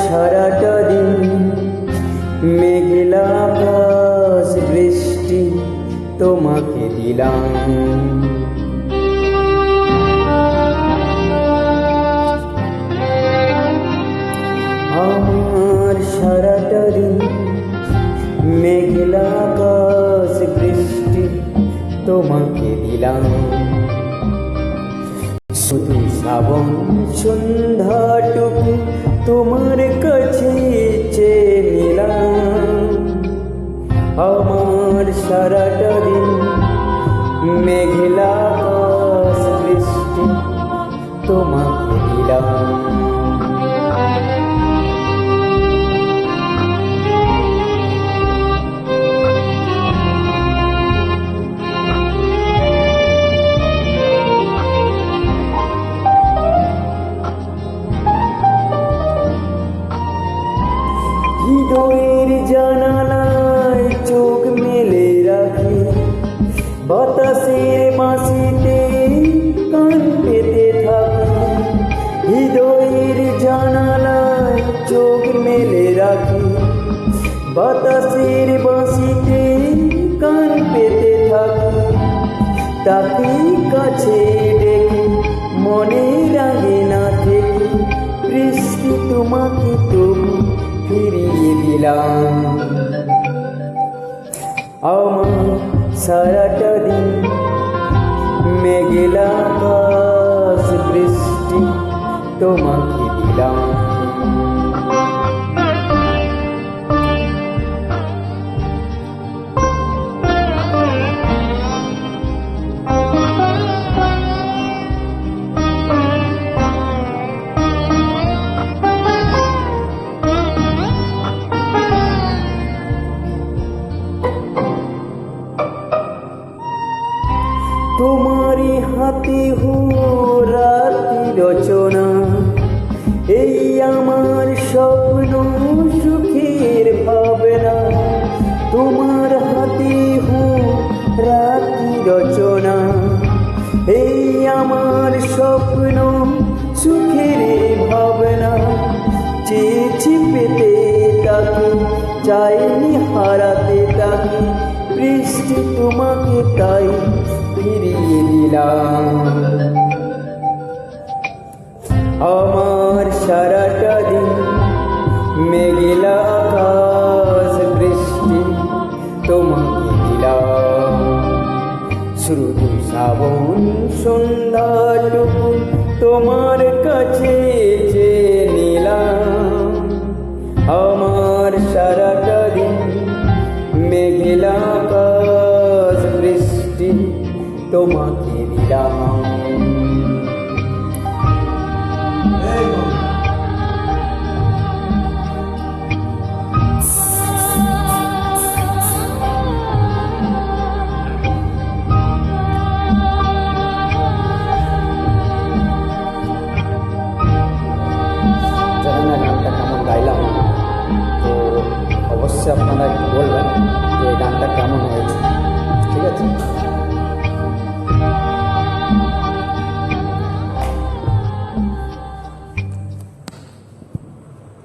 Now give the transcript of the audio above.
সারাটা দিন মেঘলা আকাশ বৃষ্টি তোমাকে দিলাম। আমার সারাটা দিন মেঘলা আকাশ বৃষ্টি তোমাকে দিলাম। শুধু শ্রাবণ সন্ধ্যাটুকু তোমার কাছে চেয়ে নিলাম। আমার সারাটা দিন মেঘলা আকাশ বৃষ্টি তোমাকে দিলাম। হৃদয়ের জানালায় চোখ মেলে রাখি, বাতাসের বাঁশিতে কান পেতে থাকি। হৃদয়ের জানালায় চোখ মেলে রাখি, বাতাসের বাঁশিতে কান পেতে থাকি। তাকে কাছে ডেকে মনে লাগে না থেকে বৃষ্টি তোমাকে তবু ফিরিয়ে দিলাম। আমার সারাটা দিন মেঘলা আকাশ বৃষ্টি তোমাকে দিলাম। তোমারই হাতে রাতি রচনা, এই আমার স্বপ্ন সুখের ভাবনা। তোমার হাতে রাতি রচনা, এই আমার স্বপ্ন সুখের ভাবনা। চেয়েছি পেতে তাকে, চাইনি হারাতে তাকে, বৃষ্টি তোমাকে তাই ফিরিয়ে দিলাম। আমার সারাটা দিন মেঘলা আকাশ বৃষ্টি তোমাকে দিলাম। শুধু শ্রাবণ সন্ধ্যাটুকু তোমার কাছে চেয়ে নিলাম। আমার সারাটা দিন মেঘলা আকাশ বৃষ্টি তোমাকে দিলাম। গানটা কেমন গাইলাম, তো অবশ্যই আপনারা একটু বলবেন যে গানটা কেমন